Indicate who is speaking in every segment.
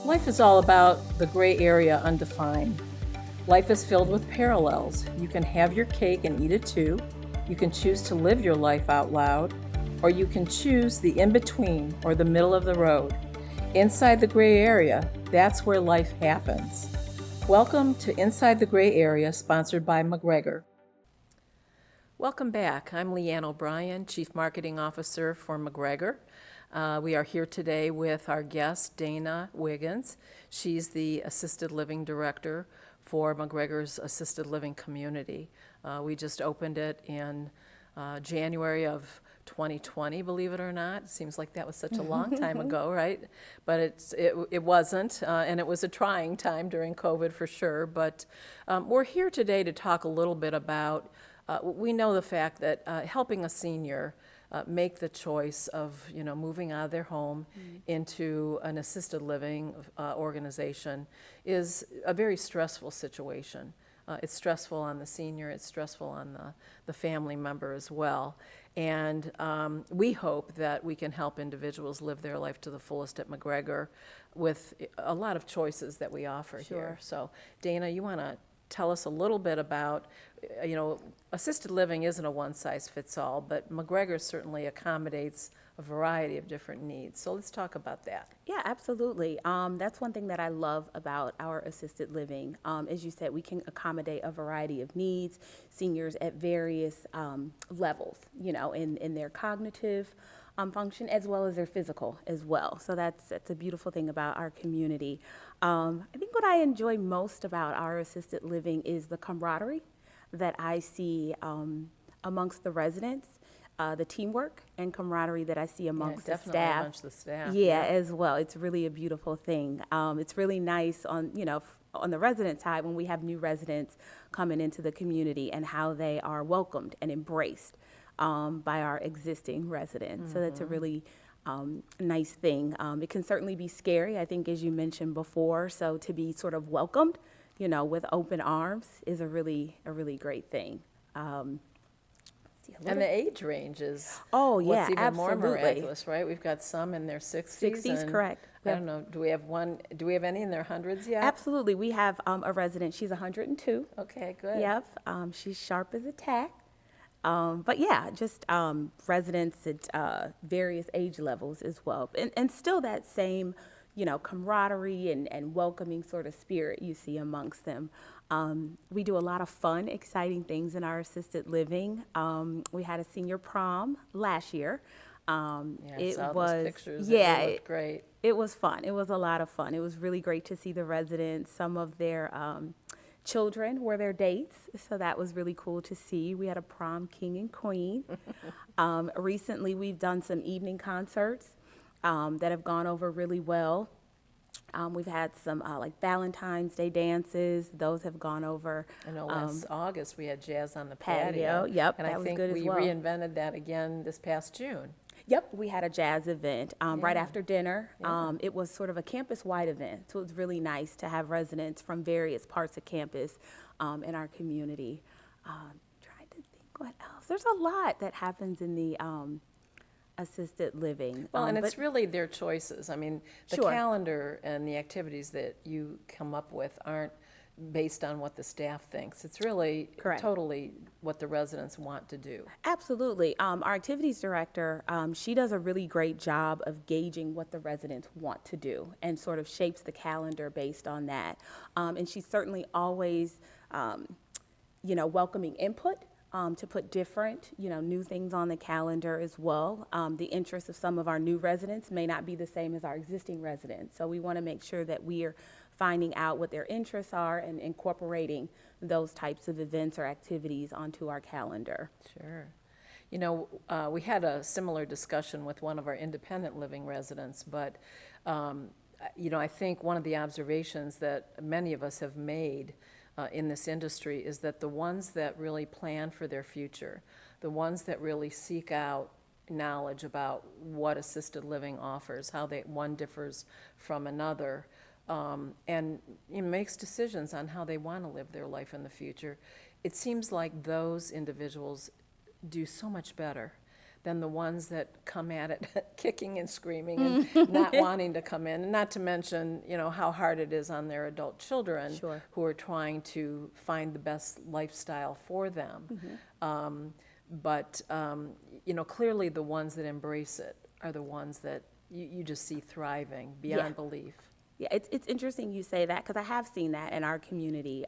Speaker 1: Life is all about the gray area undefined. Life is filled with parallels. You can have your cake and eat it too. You can choose to live your life out loud, or you can choose the in between or the middle of the road. Inside the gray area, that's where life happens. Welcome to Inside the Gray Area, sponsored by McGregor. Welcome back. I'm Leanne O'Brien, Chief Marketing Officer for McGregor. We are here today with our guest, Dana Wiggins. She's the Assisted Living Director for McGregor's Assisted Living Community. We just opened it in January of 2020, believe it or not. It seems like that was such a long time ago, right? But it wasn't, and it was a trying time during COVID for sure. But we're here today to talk a little bit about, we know the fact that helping a senior make the choice of moving out of their home into an assisted living organization is a very stressful situation. It's stressful on the senior, it's stressful on the family member as well. And we hope that we can help individuals live their life to the fullest at McGregor with a lot of choices that we offer here. So Dana, you want to tell us a little bit about, assisted living isn't a one-size-fits-all, but McGregor certainly accommodates a variety of different needs. So let's talk about that.
Speaker 2: Yeah, absolutely. That's one thing that I love about our assisted living. As you said, we can accommodate a variety of needs, seniors at various levels, in their cognitive function as well as their physical as well. So that's a beautiful thing about our community. I think what I enjoy most about our assisted living is the camaraderie that I see amongst the residents, the teamwork and camaraderie that I see amongst the staff.
Speaker 1: Amongst the staff.
Speaker 2: Yeah, as well. It's really a beautiful thing. It's really nice on the resident side when we have new residents coming into the community and how they are welcomed and embraced by our existing residents. So that's a really nice thing. It can certainly be scary, I think, as you mentioned before. So to be sort of welcomed, with open arms is a really great thing.
Speaker 1: And the age range is
Speaker 2: what's
Speaker 1: even
Speaker 2: absolutely.
Speaker 1: more miraculous, right? We've got some in their 60s.
Speaker 2: 60s, correct.
Speaker 1: I don't know, do we have any in their hundreds yet?
Speaker 2: Absolutely. We have a resident, she's 102.
Speaker 1: Okay, good.
Speaker 2: Yep, she's sharp as a tack. But yeah, just residents at various age levels as well. And still that same, camaraderie and welcoming sort of spirit you see amongst them. We do a lot of fun, exciting things in our assisted living. We had a senior prom last year.
Speaker 1: I saw those pictures.
Speaker 2: Yeah,
Speaker 1: it looked great.
Speaker 2: It was fun. It was a lot of fun. It was really great to see the residents, some of their children were their dates, so that was really cool to see. We had a prom king and queen. Recently, we've done some evening concerts that have gone over really well. We've had some like Valentine's Day dances. Those have gone over.
Speaker 1: I know last August we had jazz on the patio.
Speaker 2: Yep,
Speaker 1: and
Speaker 2: that
Speaker 1: I
Speaker 2: was
Speaker 1: think
Speaker 2: good as well.
Speaker 1: we reinvented that again this past June.
Speaker 2: Yep, we had a jazz event right
Speaker 1: Yeah.
Speaker 2: after dinner.
Speaker 1: Yeah.
Speaker 2: It was sort of a campus-wide event, so it was really nice to have residents from various parts of campus in our community. Trying to think what else. There's a lot that happens in the assisted living.
Speaker 1: Well, and it's really their choices. I mean, the
Speaker 2: Sure.
Speaker 1: calendar and the activities that you come up with aren't based on what the staff thinks. It's really
Speaker 2: Correct.
Speaker 1: totally what the residents want to do.
Speaker 2: Absolutely. Our activities director, she does a really great job of gauging what the residents want to do and sort of shapes the calendar based on that. And she's certainly always, welcoming input to put different, new things on the calendar as well. The interests of some of our new residents may not be the same as our existing residents. So we want to make sure that we are finding out what their interests are and incorporating those types of events or activities onto our calendar.
Speaker 1: Sure. We had a similar discussion with one of our independent living residents, but, I think one of the observations that many of us have made in this industry is that the ones that really plan for their future, the ones that really seek out knowledge about what assisted living offers, how one differs from another, and makes decisions on how they want to live their life in the future, it seems like those individuals do so much better than the ones that come at it kicking and screaming and not wanting to come in. And not to mention, how hard it is on their adult children
Speaker 2: Sure.
Speaker 1: who are trying to find the best lifestyle for them. But clearly the ones that embrace it are the ones that you just see thriving beyond belief.
Speaker 2: Yeah, it's interesting you say that because I have seen that in our community.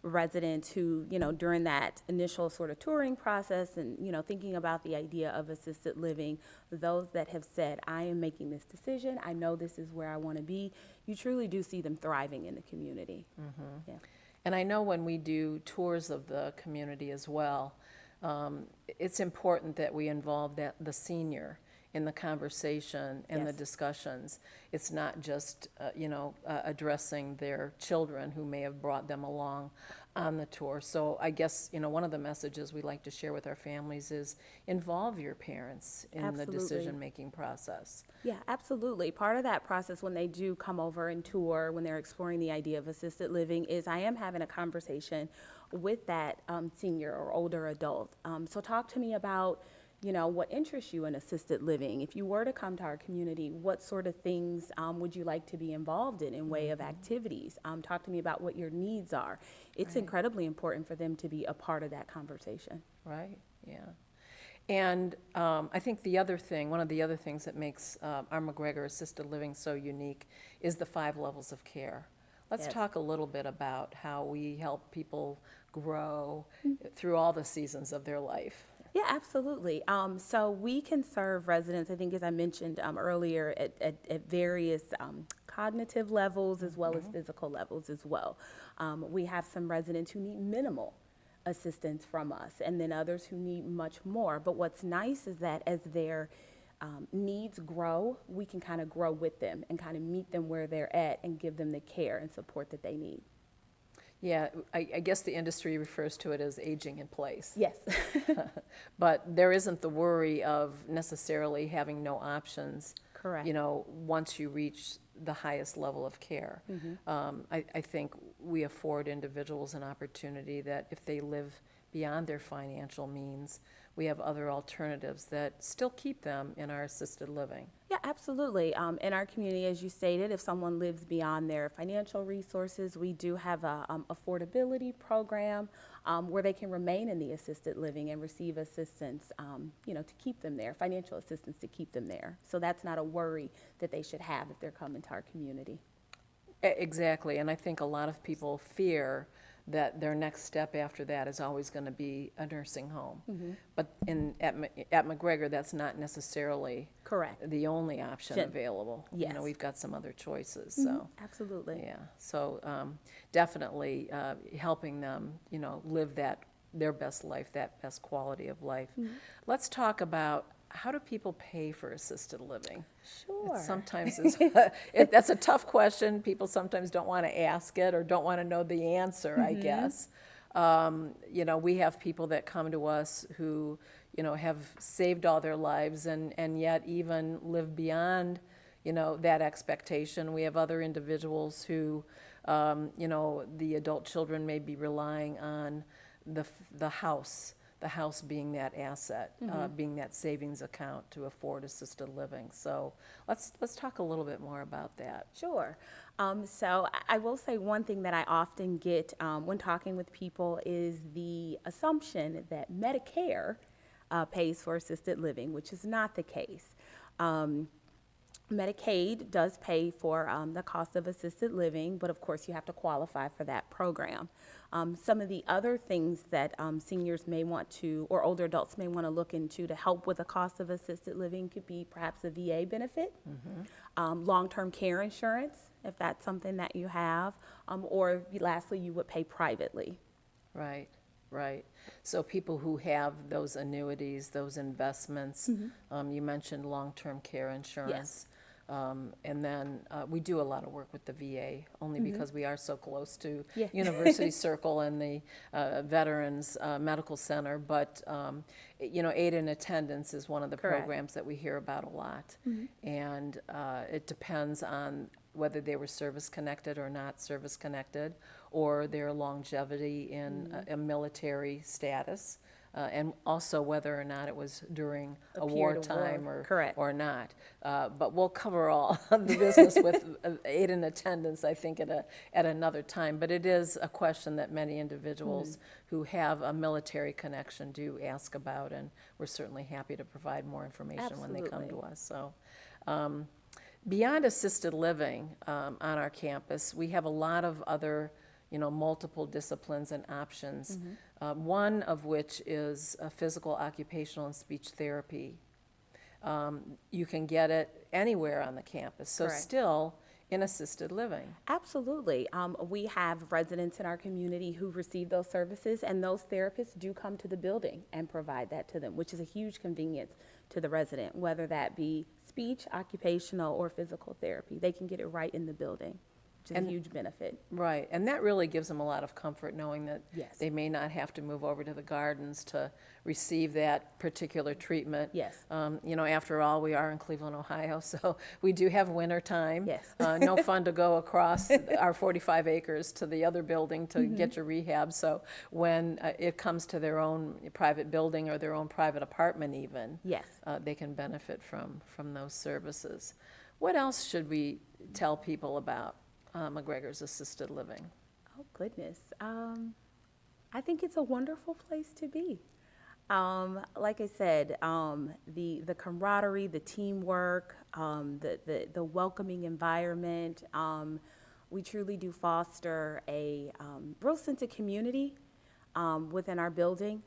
Speaker 2: Residents who, during that initial sort of touring process and, thinking about the idea of assisted living, those that have said, I am making this decision, I know this is where I want to be, you truly do see them thriving in the community. Yeah.
Speaker 1: And I know when we do tours of the community as well, it's important that we involve the senior in the conversation and the discussions. It's not just, addressing their children who may have brought them along on the tour. So I guess, one of the messages we like to share with our families is involve your parents in the decision-making process.
Speaker 2: Yeah, absolutely. Part of that process when they do come over and tour, when they're exploring the idea of assisted living, is I am having a conversation with that senior or older adult. So talk to me about what interests you in assisted living. If you were to come to our community, what sort of things would you like to be involved in way of activities? Talk to me about what your needs are. It's incredibly important for them to be a part of that conversation.
Speaker 1: Right, yeah. And I think one of the other things that makes our McGregor Assisted Living so unique is the 5 levels of care. Let's talk a little bit about how we help people grow through all the seasons of their life.
Speaker 2: Yeah, absolutely. So we can serve residents, I think, as I mentioned earlier, at various cognitive levels as well as physical levels as well. We have some residents who need minimal assistance from us, and then others who need much more. But what's nice is that as their needs grow, we can kind of grow with them and kind of meet them where they're at and give them the care and support that they need.
Speaker 1: Yeah, I guess the industry refers to it as aging in place.
Speaker 2: Yes.
Speaker 1: But there isn't the worry of necessarily having no options.
Speaker 2: Correct.
Speaker 1: Once you reach the highest level of care. I think we afford individuals an opportunity that if they live beyond their financial means, we have other alternatives that still keep them in our assisted living.
Speaker 2: Yeah, absolutely. In our community, as you stated, if someone lives beyond their financial resources, we do have a affordability program where they can remain in the assisted living and receive assistance, to keep them there, financial assistance to keep them there. So that's not a worry that they should have if they're coming to our community.
Speaker 1: Exactly, and I think a lot of people fear that their next step after that is always going to be a nursing home. But at McGregor, that's not necessarily
Speaker 2: correct
Speaker 1: the only option available.
Speaker 2: Yes.
Speaker 1: We've got some other choices. So
Speaker 2: absolutely.
Speaker 1: yeah, so definitely helping them, live their best life, that best quality of life. Let's talk about how do people pay for assisted living?
Speaker 2: Sure.
Speaker 1: Sometimes that's a tough question. People sometimes don't want to ask it or don't want to know the answer, I guess. We have people that come to us who, have saved all their lives and yet even live beyond, that expectation. We have other individuals who, the adult children may be relying on the house being that asset, being that savings account to afford assisted living. So let's talk a little bit more about that.
Speaker 2: Sure. So I will say one thing that I often get when talking with people is the assumption that Medicare pays for assisted living, which is not the case. Medicaid does pay for the cost of assisted living, but of course you have to qualify for that program. Some of the other things that seniors may want to, or older adults may want to look into to help with the cost of assisted living could be perhaps a VA benefit, long-term care insurance, if that's something that you have, or lastly, you would pay privately.
Speaker 1: Right. Right. So people who have those annuities, those investments, you mentioned long-term care insurance.
Speaker 2: Yes.
Speaker 1: And then we do a lot of work with the VA only because we are so close to University Circle and the Veterans Medical Center. But, aid in attendance is one of the programs that we hear about a lot. And it depends on whether they were service-connected or not service-connected, or their longevity in a military status. and also whether or not it was during a
Speaker 2: period of
Speaker 1: wartime
Speaker 2: war. Correct.
Speaker 1: or not. But we'll cover all of the business with aid and attendance, I think, at another time. But it is a question that many individuals who have a military connection do ask about, and we're certainly happy to provide more information when they come to us. So. Beyond assisted living on our campus, we have a lot of other, multiple disciplines and options, one of which is physical, occupational, and speech therapy. You can get it anywhere on the campus, so
Speaker 2: Correct.
Speaker 1: Still in assisted living.
Speaker 2: Absolutely. We have residents in our community who receive those services, and those therapists do come to the building and provide that to them, which is a huge convenience to the resident, whether that be speech, occupational, or physical therapy. They can get it right in the building, which is a huge benefit.
Speaker 1: Right, and that really gives them a lot of comfort knowing that
Speaker 2: Yes.
Speaker 1: they may not have to move over to the gardens to receive that particular treatment.
Speaker 2: Yes.
Speaker 1: After all, we are in Cleveland, Ohio, so we do have winter time.
Speaker 2: Yes.
Speaker 1: No fun to go across our 45 acres to the other building to get your rehab. So when it comes to their own private building or their own private apartment even,
Speaker 2: Yes.
Speaker 1: they can benefit from those services. What else should we tell people about McGregor's Assisted Living?
Speaker 2: Oh, goodness. I think it's a wonderful place to be. Like I said, the camaraderie, the teamwork, the welcoming environment, we truly do foster a real sense of community within our building.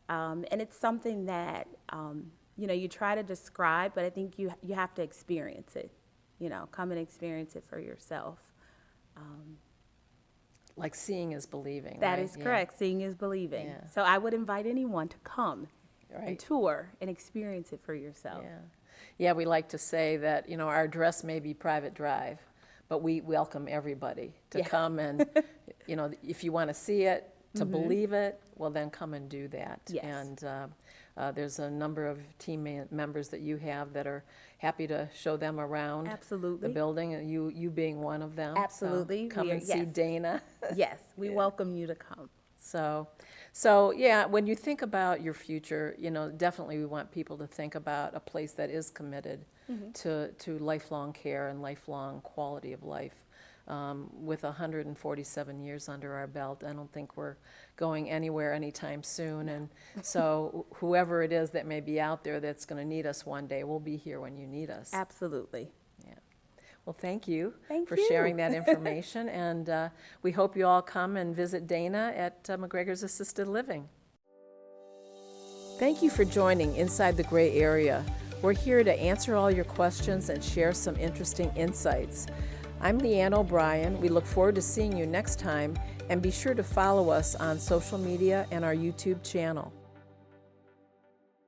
Speaker 2: And it's something that, you try to describe, but I think you have to experience it, come and experience it for yourself.
Speaker 1: Like seeing is believing,
Speaker 2: That
Speaker 1: right?
Speaker 2: is correct. Seeing is believing.
Speaker 1: Yeah.
Speaker 2: So I would invite anyone to come
Speaker 1: Right.
Speaker 2: and tour and experience it for yourself.
Speaker 1: Yeah, we like to say that, our address may be Private Drive, but we welcome everybody to come and, if you want to see it, to believe it, well, then come and do that.
Speaker 2: Yes.
Speaker 1: And there's a number of team members that you have that are happy to show them around
Speaker 2: Absolutely.
Speaker 1: the building, and you being one of them.
Speaker 2: Absolutely.
Speaker 1: So come
Speaker 2: We are-
Speaker 1: and see
Speaker 2: yes.
Speaker 1: Dana.
Speaker 2: Yes, we welcome you to come.
Speaker 1: So yeah, when you think about your future, definitely we want people to think about a place that is committed to lifelong care and lifelong quality of life. With 147 years under our belt, I don't think we're going anywhere anytime soon. And so whoever it is that may be out there that's going to need us one day, we'll be here when you need us.
Speaker 2: Absolutely.
Speaker 1: Yeah. Well, thank you
Speaker 2: Thank
Speaker 1: for
Speaker 2: you.
Speaker 1: sharing that information. And we hope you all come and visit Dana at McGregor's Assisted Living. Thank you for joining Inside the Gray Area. We're here to answer all your questions and share some interesting insights. I'm Leanne O'Brien. We look forward to seeing you next time, and be sure to follow us on social media and our YouTube channel.